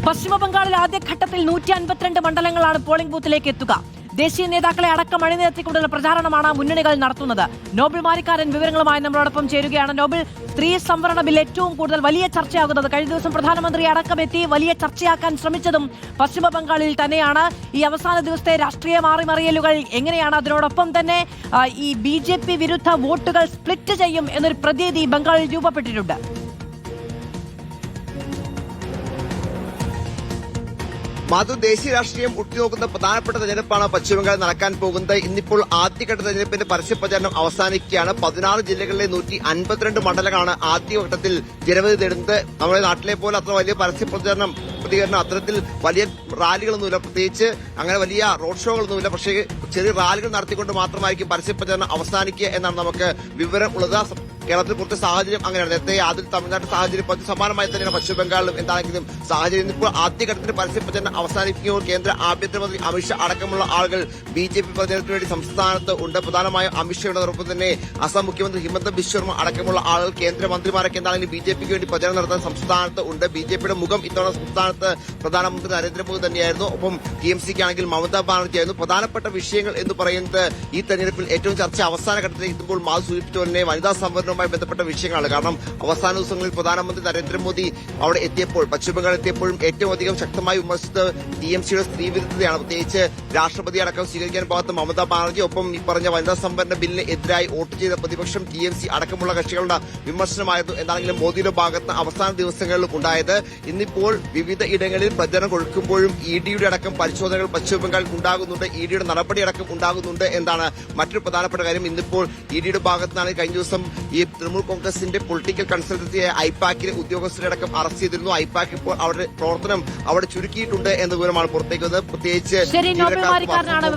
പശ്ചിമബംഗാളിൽ ആദ്യഘട്ടത്തിൽ 152 മണ്ഡലങ്ങളാണ് പോളിംഗ് ബൂത്തിലേക്ക് എത്തുക. ദേശീയ നേതാക്കളെ അടക്കം അണിനിരത്തിക്കൊണ്ടുള്ള പ്രചാരണമാണ് മുന്നണികൾ നടത്തുന്നത്. നോബിൾ മാരിക്കാരൻ വിവരങ്ങളുമായി നമ്മളോടൊപ്പം ചേരുകയാണ്. നോബിൾ, സ്ത്രീ സംവരണ ബിൽ ഏറ്റവും കൂടുതൽ വലിയ ചർച്ചയാകുന്നത് കഴിഞ്ഞ ദിവസം പ്രധാനമന്ത്രി അടക്കം എത്തി വലിയ ചർച്ചയാക്കാൻ ശ്രമിച്ചതും പശ്ചിമബംഗാളിൽ തന്നെയാണ്. ഈ അവസാന ദിവസത്തെ രാഷ്ട്രീയ മാറിമറിയലുകൾ എങ്ങനെയാണ്? അതിനോടൊപ്പം തന്നെ ഈ BJP വിരുദ്ധ വോട്ടുകൾ സ്പ്ലിറ്റ് ചെയ്യും എന്നൊരു പ്രതീതി ബംഗാളിൽ രൂപപ്പെട്ടിട്ടുണ്ട്. ദേശീയ രാഷ്ട്രീയം ഉറ്റുനോക്കുന്ന പ്രധാനപ്പെട്ട തെരഞ്ഞെടുപ്പാണ് പശ്ചിമബംഗാളിൽ നടക്കാൻ പോകുന്നത്. ഇന്നിപ്പോൾ ആദ്യഘട്ട തെരഞ്ഞെടുപ്പിന്റെ പരസ്യപ്രചാരണം അവസാനിക്കുകയാണ്. 16 ജില്ലകളിലെ 152 മണ്ഡലങ്ങളാണ് ആദ്യഘട്ടത്തിൽ ജനവിധി തേടുന്നത്. നമ്മുടെ നാട്ടിലെ പോലെ അത്ര വലിയ പരസ്യപ്രചാരണം പ്രതികരണം അത്തരത്തിൽ വലിയ റാലികളൊന്നുമില്ല, പ്രത്യേകിച്ച് അങ്ങനെ വലിയ റോഡ് ഷോകളൊന്നുമില്ല. പക്ഷേ ചെറിയ റാലികൾ നടത്തിക്കൊണ്ട് മാത്രമായിരിക്കും പരസ്യപ്രചാരണം അവസാനിക്കുക എന്നാണ് നമുക്ക് വിവരം ഉള്ളത്. കേരളത്തിൽ പുറത്തെ സാഹചര്യം അങ്ങനെയാണ്. നേരത്തെ ആദ്യം തമിഴ്നാട്ടിലെ സാഹചര്യം സമാനമായി തന്നെയാണ് പശ്ചിമബംഗാളിലും. എന്താണെങ്കിലും സാഹചര്യം ഇപ്പോൾ ആദ്യഘട്ടത്തിൽ പരസ്യപ്രചരണം അവസാനിപ്പിക്കുമ്പോൾ കേന്ദ്ര ആഭ്യന്തരമന്ത്രി അമിത്ഷാ അടക്കമുള്ള ആളുകൾ BJP പ്രചരണത്തിന് വേണ്ടി സംസ്ഥാനത്ത് ഉണ്ട്. പ്രധാനമായും അമിത്ഷായോടൊപ്പം തന്നെ അസം മുഖ്യമന്ത്രി ഹിമന്ത ബിശ്വ ശർമ്മ അടക്കമുള്ള ആളുകൾ കേന്ദ്രമന്ത്രിമാരൊക്കെ എന്താണെങ്കിലും BJPക്ക് വേണ്ടി പ്രചരണം നടത്താൻ സംസ്ഥാനത്ത് ഉണ്ട്. BJPയുടെ മുഖം ഇത്തവണ സംസ്ഥാനത്ത് പ്രധാനമന്ത്രി നരേന്ദ്രമോദി തന്നെയായിരുന്നു. ഒപ്പം TMCക്ക് ആണെങ്കിൽ മമതാ ബാനർജി ആയിരുന്നു. പ്രധാനപ്പെട്ട വിഷയങ്ങൾ എന്ന് പറയുന്നത് ഈ തെരഞ്ഞെടുപ്പിൽ ഏറ്റവും ചർച്ച അവസാന ഘട്ടത്തിൽ എത്തുമ്പോൾ മാധു സൂചിപ്പിച്ചു തന്നെ വനിതാ സംവരണം ബന്ധപ്പെട്ട വിഷയങ്ങളാണ്. കാരണം അവസാന ദിവസങ്ങളിൽ പ്രധാനമന്ത്രി നരേന്ദ്രമോദി അവിടെ എത്തിയപ്പോൾ പശ്ചിമബംഗാൾ എത്തിയപ്പോഴും ഏറ്റവും അധികം ശക്തമായി വിമർശിച്ചത് TMCയുടെ സ്ത്രീ വിരുദ്ധതയാണ്. പ്രത്യേകിച്ച് രാഷ്ട്രപതി അടക്കം സ്വീകരിക്കാൻ ഭാഗത്ത് മമതാ ബാനർജി, ഒപ്പം ഈ പറഞ്ഞ വനിതാ സംവരണ ബില്ലിന് എതിരായി വോട്ട് ചെയ്ത പ്രതിപക്ഷം TMC അടക്കമുള്ള കക്ഷികളുടെ വിമർശനമായിരുന്നു. എന്താണെങ്കിലും മോദിയുടെ ഭാഗത്ത് അവസാന ദിവസങ്ങളിൽ ഉണ്ടായത്. ഇന്നിപ്പോൾ വിവിധ ഇടങ്ങളിൽ പ്രചരണം കൊടുക്കുമ്പോഴും EDയുടെ അടക്കം പരിശോധനകൾ പശ്ചിമബംഗാളിൽ ഉണ്ടാകുന്നുണ്ട്. EDയുടെ നടപടി അടക്കം ഉണ്ടാകുന്നുണ്ട് എന്നാണ് മറ്റൊരു പ്രധാനപ്പെട്ട കാര്യം. ഇന്നിപ്പോൾ EDയുടെ ഭാഗത്താണ് കഴിഞ്ഞ ദിവസം ഈ തൃണമൂൽ കോൺഗ്രസിന്റെ പൊളിറ്റിക്കൽ കൺസൾട്ടൻസിയായ ഐപാക്കിലെ ഉദ്യോഗസ്ഥരടക്കം അറസ്റ്റ് ചെയ്തിരുന്നു. ഐപാക്ക് ഇപ്പോൾ അവരുടെ പ്രവർത്തനം അവിടെ ചുരുക്കിയിട്ടുണ്ട് എന്ന വിവരമാണ് പുറത്തേക്ക് വന്നത്. പ്രത്യേകിച്ച്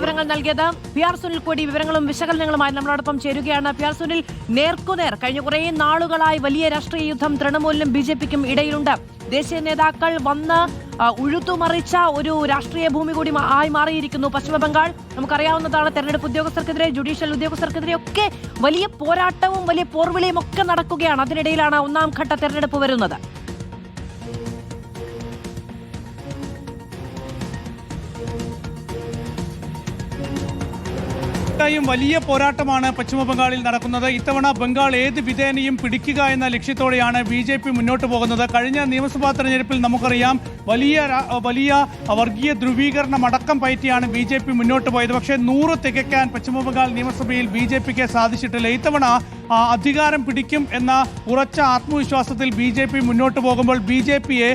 വിവരങ്ങൾ നൽകിയത് PR സുനിൽ കൂടി വിവരങ്ങളും വിശകലനങ്ങളുമായി നമ്മളോടൊപ്പം ചേരുകയാണ്. PR സുനിൽ, നേർക്കുനേർ കഴിഞ്ഞ കുറേ നാളുകളായി വലിയ രാഷ്ട്രീയ യുദ്ധം തൃണമൂലിനും BJPക്കും ഇടയിലുണ്ട്. ദേശീയ നേതാക്കൾ വന്ന് ഉഴുതുമറിച്ച ഒരു രാഷ്ട്രീയ ഭൂമി കൂടി ആയി മാറിയിരിക്കുന്നു പശ്ചിമബംഗാൾ. നമുക്കറിയാവുന്നതാണ്, തെരഞ്ഞെടുപ്പ് ഉദ്യോഗസ്ഥർക്കെതിരെ, ജുഡീഷ്യൽ ഉദ്യോഗസ്ഥർക്കെതിരെ ഒക്കെ വലിയ പോരാട്ടവും വലിയ പോർവിളിയും ഒക്കെ നടക്കുകയാണ്. അതിനിടയിലാണ് ഒന്നാം ഘട്ട തെരഞ്ഞെടുപ്പ് വരുന്നത്. വലിയ പോരാട്ടമാണ് പശ്ചിമബംഗാളിൽ നടക്കുന്നത്. ഇത്തവണ ബംഗാൾ ഏത് വിധേനയും പിടിക്കുക എന്ന ലക്ഷ്യത്തോടെയാണ് BJP മുന്നോട്ട് പോകുന്നത്. കഴിഞ്ഞ നിയമസഭാ തെരഞ്ഞെടുപ്പിൽ നമുക്കറിയാം വലിയ വർഗീയ ധ്രുവീകരണം അടക്കം പയറ്റിയാണ് BJP മുന്നോട്ട് പോയത്. പക്ഷേ 100 തികയ്ക്കാൻ പശ്ചിമബംഗാൾ നിയമസഭയിൽ BJPക്ക് സാധിച്ചിട്ടില്ല. ഇത്തവണ അധികാരം പിടിക്കും എന്ന ഉറച്ച ആത്മവിശ്വാസത്തിൽ BJP മുന്നോട്ട് പോകുമ്പോൾ BJPയെ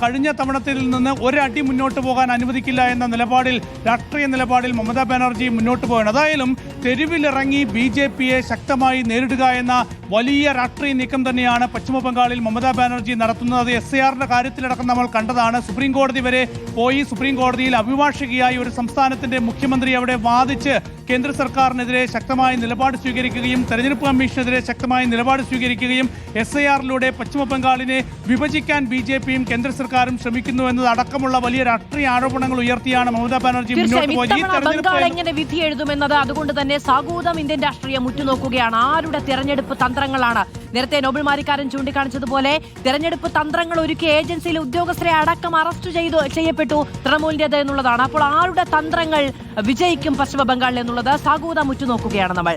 കഴിഞ്ഞ തവണത്തിൽ നിന്ന് ഒരടി മുന്നോട്ട് പോകാൻ അനുവദിക്കില്ല എന്ന നിലപാടിൽ, രാഷ്ട്രീയ നിലപാടിൽ മമതാ ബാനർജി മുന്നോട്ട് പോവുകയാണ്. അതായാലും തെരുവിലിറങ്ങി BJPയെ ശക്തമായി നേരിടുക എന്ന വലിയ രാഷ്ട്രീയ നീക്കം തന്നെയാണ് പശ്ചിമബംഗാളിൽ മമതാ ബാനർജി നടത്തുന്നത്. അത് SIRന്റെ കാര്യത്തിലടക്കം നമ്മൾ കണ്ടതാണ്. സുപ്രീം കോടതി വരെ പോയി. സുപ്രീം കോടതിയിൽ അഭിഭാഷകയായി ഒരു സംസ്ഥാനത്തിന്റെ മുഖ്യമന്ത്രി അവിടെ വാദിച്ച് കേന്ദ്ര സർക്കാരിനെതിരെ ശക്തമായ നിലപാട് സ്വീകരിക്കുകയും തെരഞ്ഞെടുപ്പ് കമ്മീഷനെതിരെ ശക്തമായ നിലപാട് സ്വീകരിക്കുകയും SIRലൂടെ പശ്ചിമബംഗാളിനെ വിഭജിക്കാൻ BJPയും കേന്ദ്ര സർക്കാരും ശ്രമിക്കുന്നു എന്നത് അടക്കമുള്ള വലിയ രാഷ്ട്രീയ ആരോപണങ്ങൾ ഉയർത്തിയാണ് മമതാ ബാനർജി മുന്നോട്ട് പോയത്. എങ്ങനെ വിധി എഴുതുമെന്നത് അതുകൊണ്ട് തന്നെ സാഗൂതം ഇന്ത്യൻ രാഷ്ട്രീയം ഉറ്റുനോക്കുകയാണ്. ആരുടെ തെരഞ്ഞെടുപ്പ് തന്ത്രങ്ങളാണ്? നേരത്തെ നോബിൾ മാരിക്കാരൻ ചൂണ്ടിക്കാണിച്ചതുപോലെ തെരഞ്ഞെടുപ്പ് തന്ത്രങ്ങൾ ഒരുക്കിയ ഏജൻസിയിലെ ഉദ്യോഗസ്ഥരെ അടക്കം അറസ്റ്റ് ചെയ്യപ്പെട്ടു തൃണമൂലിന്റേത് എന്നുള്ളതാണ്. അപ്പോൾ ആരുടെ തന്ത്രങ്ങൾ വിജയിക്കും പശ്ചിമബംഗാളിൽ എന്നുള്ളത് സാഗൂതം ഉറ്റുനോക്കുകയാണ് നമ്മൾ.